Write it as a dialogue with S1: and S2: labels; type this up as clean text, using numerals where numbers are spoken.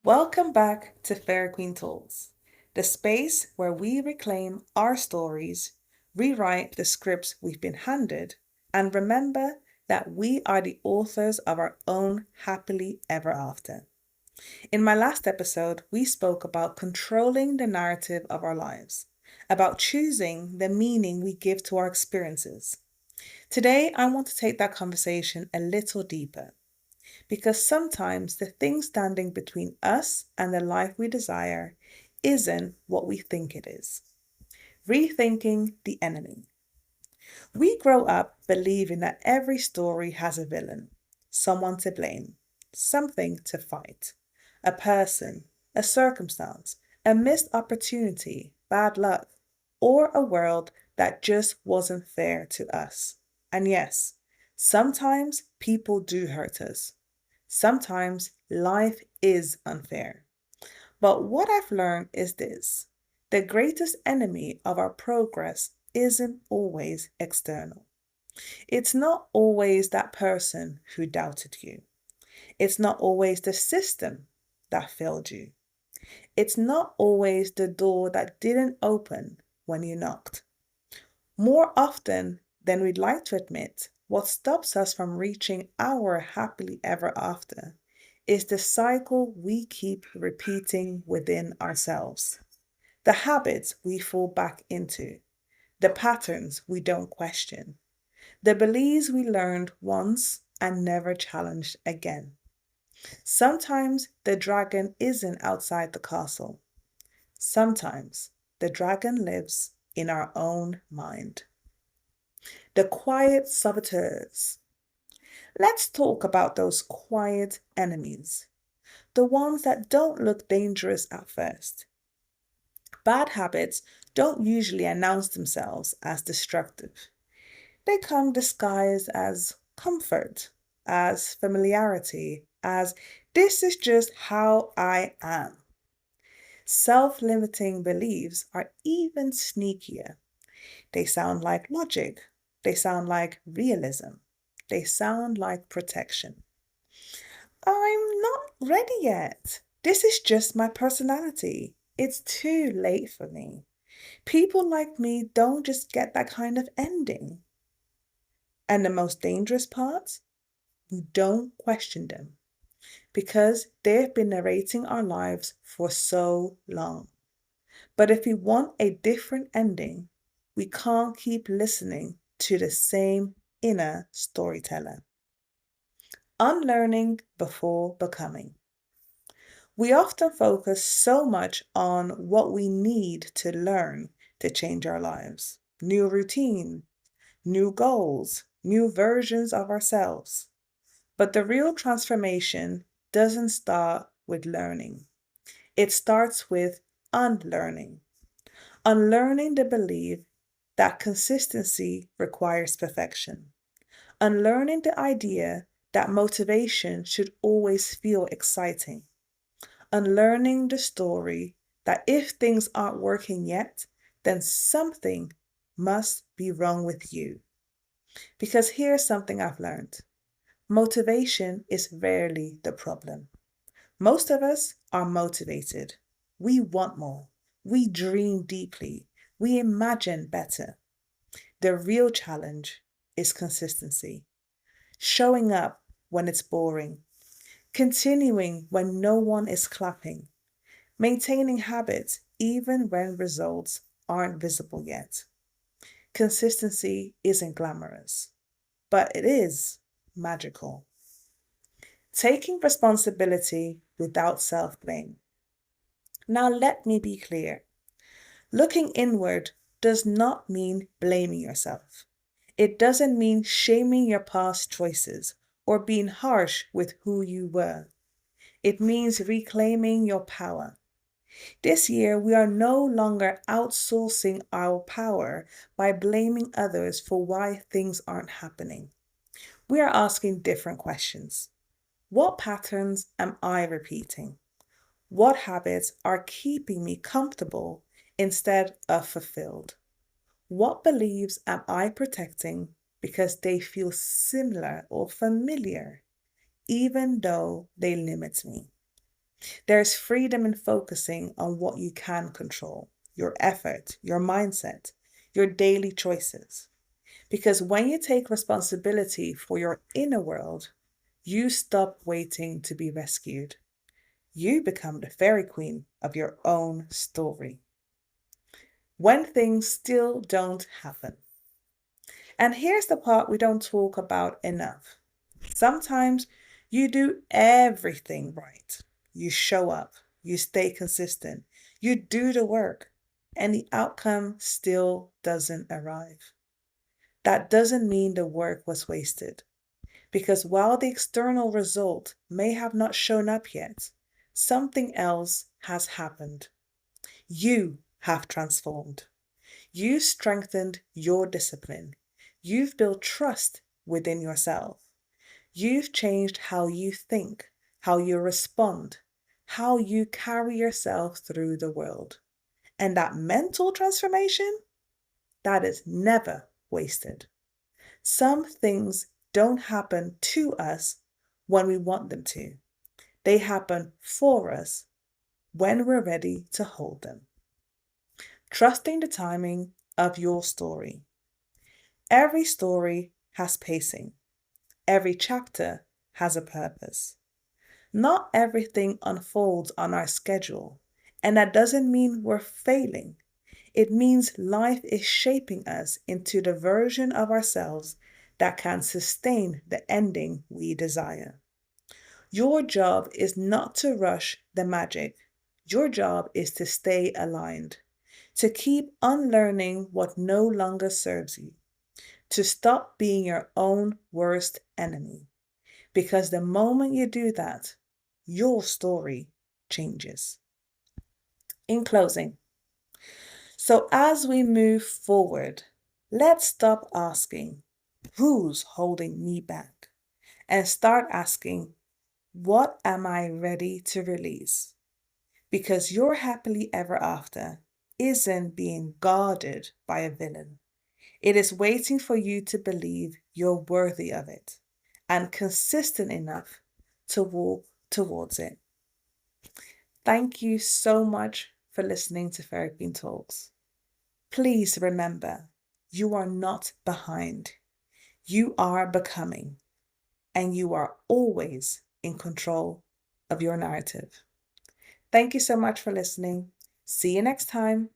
S1: Welcome back to Fairyqueen Talks, the space where we reclaim our stories, rewrite the scripts we've been handed, and remember that we are the authors of our own happily ever after. In my last episode, we spoke about controlling the narrative of our lives, about choosing the meaning we give to our experiences. Today, I want to take that conversation a little deeper because sometimes the thing standing between us and the life we desire isn't what we think it is. Rethinking the enemy. We grow up believing that every story has a villain, someone to blame, something to fight, a person, a circumstance, a missed opportunity, bad luck, or a world that just wasn't fair to us. And yes, sometimes people do hurt us. Sometimes life is unfair. But what I've learned is this: the greatest enemy of our progress isn't always external. It's not always that person who doubted you. It's not always the system that failed you. It's not always the door that didn't open when you knocked. More often than we'd like to admit, what stops us from reaching our happily ever after is the cycle we keep repeating within ourselves, the habits we fall back into, the patterns we don't question, the beliefs we learned once and never challenged again. Sometimes the dragon isn't outside the castle. Sometimes the dragon lives in our own mind. The quiet saboteurs. Let's talk about those quiet enemies, the ones that don't look dangerous at first. Bad habits don't usually announce themselves as destructive. They come disguised as comfort, as familiarity, as this is just how I am. Self limiting beliefs are even sneakier. They sound like logic. They sound like realism. They sound like protection. I'm not ready yet. This is just my personality. It's too late for me. People like me don't just get that kind of ending. And the most dangerous part? We don't question them because they've been narrating our lives for so long. But if we want a different ending, we can't keep listening to the same inner storyteller. Unlearning before becoming. We often focus so much on what we need to learn to change our lives: new routine, new goals, new versions of ourselves. But the real transformation doesn't start with learning. It starts with unlearning. Unlearning the belief that consistency requires perfection. Unlearning the idea that motivation should always feel exciting. Unlearning the story that if things aren't working yet, then something must be wrong with you. Because here's something I've learned: motivation is rarely the problem. Most of us are motivated. We want more. We dream deeply. We imagine better. The real challenge is consistency. Showing up when it's boring. Continuing when no one is clapping. Maintaining habits even when results aren't visible yet. Consistency isn't glamorous, but it is magical. Taking responsibility without self-blame. Now let me be clear. Looking inward does not mean blaming yourself. It doesn't mean shaming your past choices or being harsh with who you were. It means reclaiming your power. This year, we are no longer outsourcing our power by blaming others for why things aren't happening. We are asking different questions. What patterns am I repeating? What habits are keeping me comfortable instead of fulfilled? What beliefs am I protecting because they feel similar or familiar, even though they limit me? There's freedom in focusing on what you can control, your effort, your mindset, your daily choices. Because when you take responsibility for your inner world, you stop waiting to be rescued. You become the fairy queen of your own story. When things still don't happen. And here's the part we don't talk about enough. Sometimes you do everything right. You show up, you stay consistent, you do the work, and the outcome still doesn't arrive. That doesn't mean the work was wasted, because while the external result may have not shown up yet, something else has happened. You have transformed. You strengthened your discipline. You've built trust within yourself. You've changed how you think, how you respond, how you carry yourself through the world. And that mental transformation, that is never wasted. Some things don't happen to us when we want them to. They happen for us when we're ready to hold them. Trusting the timing of your story. Every story has pacing. Every chapter has a purpose. Not everything unfolds on our schedule, and that doesn't mean we're failing. It means life is shaping us into the version of ourselves that can sustain the ending we desire. Your job is not to rush the magic. Your job is to stay aligned, to keep unlearning what no longer serves you, to stop being your own worst enemy. Because the moment you do that, your story changes. In closing, so as we move forward, let's stop asking, who's holding me back? And start asking, what am I ready to release? Because your happily ever after isn't being guarded by a villain. It is waiting for you to believe you're worthy of it and consistent enough to walk towards it. Thank you so much for listening to Fairyqueen Talks. Please remember, you are not behind. You are becoming, and you are always in control of your narrative. Thank you so much for listening. See you next time.